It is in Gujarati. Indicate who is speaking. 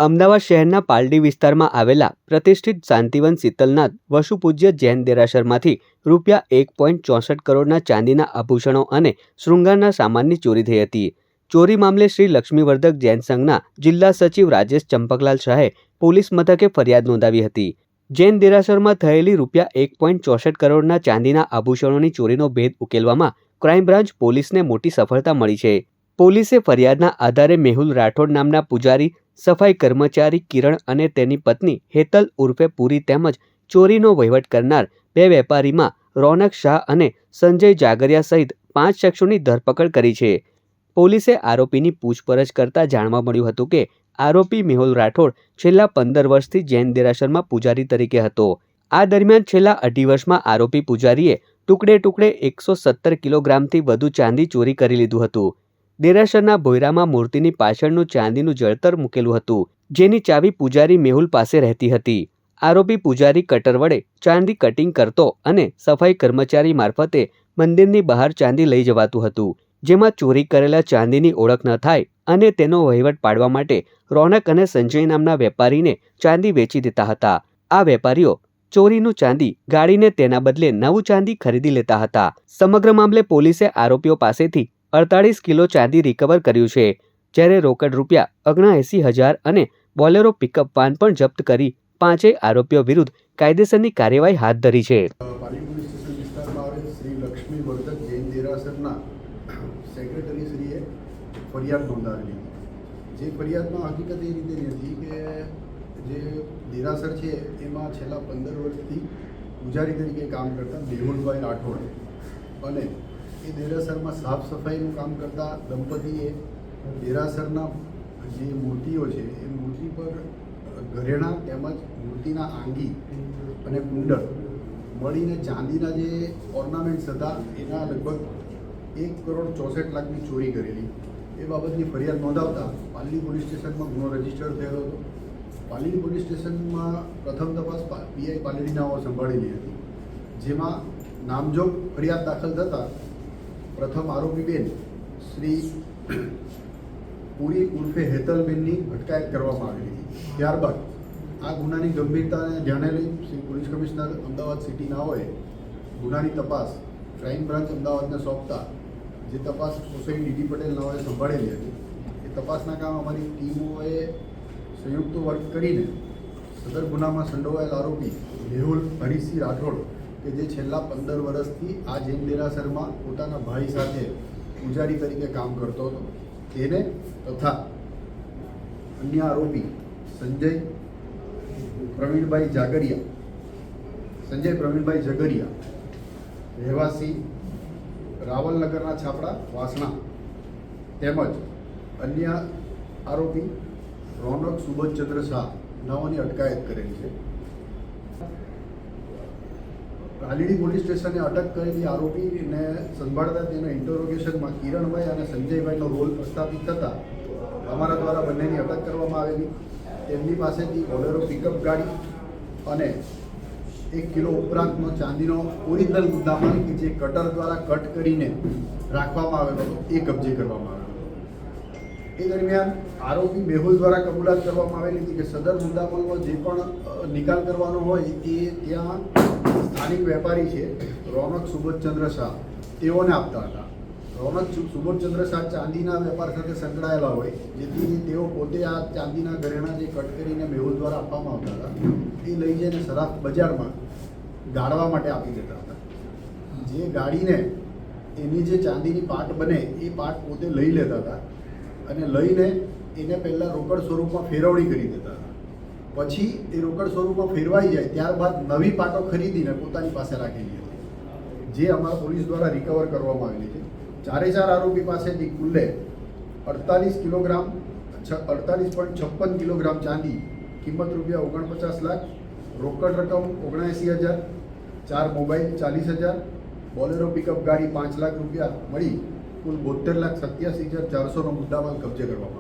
Speaker 1: અમદાવાદ શહેરના પાલડી વિસ્તારમાં આવેલા પ્રતિષ્ઠિત શાંતિવન શીતલનાથ વસુપૂજ્ય જૈન દેરાસરમાંથી ₹1.64 કરોડના ચાંદીના આભૂષણો અને શૃંગારના સામાનની ચોરી થઈ હતી। ચોરી મામલે શ્રી લક્ષ્મીવર્ધક જૈન સંઘના જિલ્લા સચિવ રાજેશ ચંપકલાલ શાહે પોલીસ મથકે ફરિયાદ નોંધાવી હતી। જૈન દેરાસરમાં થયેલી ₹1.64 કરોડના ચાંદીના આભૂષણોની ચોરીનો ભેદ ઉકેલવામાં ક્રાઇમ બ્રાન્ચ પોલીસને મોટી સફળતા મળી છે। પોલીસે ફરિયાદના આધારે મેહુલ રાઠોડ નામના પૂજારી, સફાઈ કર્મચારી કિરણ અને તેની પત્ની હેતલ ઉર્ફે પુરી તેમજ ચોરીનો વહીવટ કરનાર 2 વેપારીમાં રોનક શાહ અને સંજય જાગરિયા સહિત 5 શખ્સોની ધરપકડ કરી છે। પોલીસે આરોપીની પૂછપરછ કરતા જાણવા મળ્યું હતું કે આરોપી મેહુલ રાઠોડ છેલ્લા 15 વર્ષથી જૈન દેરાસરમાં પૂજારી તરીકે હતો। આ દરમિયાન છેલ્લા 2.5 વર્ષમાં આરોપી પૂજારીએ ટુકડે 117 કિલોગ્રામથી વધુ ચાંદી ચોરી કરી લીધું હતું। દેરાસરના ભોયરામાં મૂર્તિની પાછળનું ચાંદીનું જળતર મૂકેલું હતું, જેની ચાવી પૂજારી મેહુલ પાસે રહેતી હતી। આરોપી પૂજારી કટર વડે ચાંદી કટિંગ કરતો અને સફાઈ કર્મચારી મારફતે મંદિરની બહાર ચાંદી લઈ જવાતું હતું, જેમાં ચોરી કરેલા ચાંદીની ઓળખ ન થાય અને તેનો વહીવટ પાડવા માટે રોનક અને સંજય નામના વેપારીને ચાંદી વેચી દેતા હતા। આ વેપારીઓ ચોરીનું ચાંદી ગાળીને તેના બદલે નવું ચાંદી ખરીદી લેતા હતા। સમગ્ર મામલે પોલીસે આરોપીઓ પાસેથી 48 કિલો ચાંદી રિકવર કર્યું છે, જ્યારે રોકડ ₹79,000 અને બોલેરો પિકઅપ વાન પણ જપ્ત કરી 5 આરોપીઓ વિરુદ્ધ કાયદેસરની કાર્યવાહી હાથ ધરી છે।
Speaker 2: પાલી પોલીસ સ્ટેશન વિસ્તારમાં આવેલ શ્રી લક્ષ્મીવર્ધક જૈન દેરાસરના સેક્રેટરીશ્રીએ ફરિયાદ નોંધાવેલી, જે ફરિયાદમાં હકીકત એ રીતેની હતી કે જે દેરાસર છે એમાં છેલ્લા 15 વર્ષથી પૂજારી તરીકે કામ કરતા મેહુલભાઈ રાઠોડ અને એ દેરાસરમાં સાફ સફાઈનું કામ કરતા દંપતીએ દેરાસરના જે મૂર્તિઓ છે એ મૂર્તિ પર ઘરેણાં તેમજ મૂર્તિના આંગી અને કુંડળ મળીને ચાંદીના જે ઓર્નામેન્ટ્સ હતા એના લગભગ ₹1.64 કરોડની ચોરી કરેલી। એ બાબતની ફરિયાદ નોંધાવતા પાલી પોલીસ સ્ટેશનમાં ગુનો રજીસ્ટર થયેલો હતો। પાલી પોલીસ સ્ટેશનમાં પ્રથમ તપાસ પીઆઈ પાલડીનાઓ સંભાળેલી હતી, જેમાં નામજોગ ફરિયાદ દાખલ થતાં પ્રથમ આરોપી બેન શ્રી પુરી ઉર્ફે હેતલબેનની અટકાયત કરવામાં આવેલી હતી। ત્યારબાદ આ ગુનાની ગંભીરતાને ધ્યાને લઈ શ્રી પોલીસ કમિશનર અમદાવાદ સિટીનાઓએ ગુનાની તપાસ ક્રાઇમ બ્રાન્ચ અમદાવાદને સોંપતા જે તપાસ સોસાયટી ડીડી પટેલ નાઓએ સંભાળેલી હતી, એ તપાસના કામ અમારી ટીમોએ સંયુક્ત વર્ક કરીને સદર ગુનામાં સંડોવાયેલ આરોપી મેહુલ હરીસિંહ રાઠોડ કે જે છેલ્લા 15 વર્ષથી આ જૈન દેરાસરમાં પોતાના ભાઈ સાથે પૂજારી તરીકે કામ કરતો હતો તેને તથા અન્ય આરોપી સંજય પ્રવીણભાઈ જગરિયા રહેવાસી રાવલનગરના છાપડા વાસણા તેમજ અન્ય આરોપી રોનક સુબોધચંદ્ર શાહ નાઓની અટકાયત કરેલી છે। પાલડી પોલીસ સ્ટેશને અટક કરેલી આરોપીને સંભાળતા તેના ઇન્ટરોગેશનમાં કિરણભાઈ અને સંજયભાઈનો રોલ પ્રસ્થાપિત થતાં અમારા દ્વારા બંનેની અટક કરવામાં આવેલી। તેમની પાસેથી બોલેરો પિકઅપ ગાડી અને 1 કિલો ઉપરાંતનો ચાંદીનો ઓરિજિનલ મુદ્દામાલ કે જે કટર દ્વારા કટ કરીને રાખવામાં આવેલો હતો એ કબજે કરવામાં આવેલો। એ દરમિયાન આરોપી મેહુલ દ્વારા કબૂલાત કરવામાં આવેલી હતી કે સદર મુદ્દામાલનો જે પણ નિકાલ કરવાનો હોય એ ત્યાં સ્થાનિક વેપારી છે રોનક સુબોધચંદ્ર શાહ તેઓને આપતા હતા। રોનક સુબોધચંદ્ર શાહ ચાંદીના વેપાર સાથે સંકળાયેલા હોય, જેથી તેઓ પોતે આ ચાંદીના ઘરેણાં જે કટ કરીને મેહુલ દ્વારા આપવામાં આવતા હતા એ લઈ જઈને સરાફ બજારમાં ગાળવા માટે આપી દેતા હતા। જે ગાડીને એની જે ચાંદીની પાટ બને એ પાટ પોતે લઈ લેતા હતા અને લઈને એને પહેલાં રોકડ સ્વરૂપમાં ફેરવણી કરી દેતા હતા। પછી એ રોકડ સ્વરૂપમાં ફેરવાઈ જાય ત્યારબાદ નવી પાટો ખરીદીને પોતાની પાસે રાખેલી હતી, જે અમારા પોલીસ દ્વારા રિકવર કરવામાં આવેલી છે। 4 આરોપી પાસેથી કુલ્લે 48.56 કિલોગ્રામ ચાંદી, કિંમત ₹49 લાખ, રોકડ રકમ 79,000, 4 મોબાઈલ 40,000, બોલેરો પિકઅપ ગાડી ₹5 લાખ મળી કુલ 72,87,400નો મુદ્દામાલ કબજે કરવામાં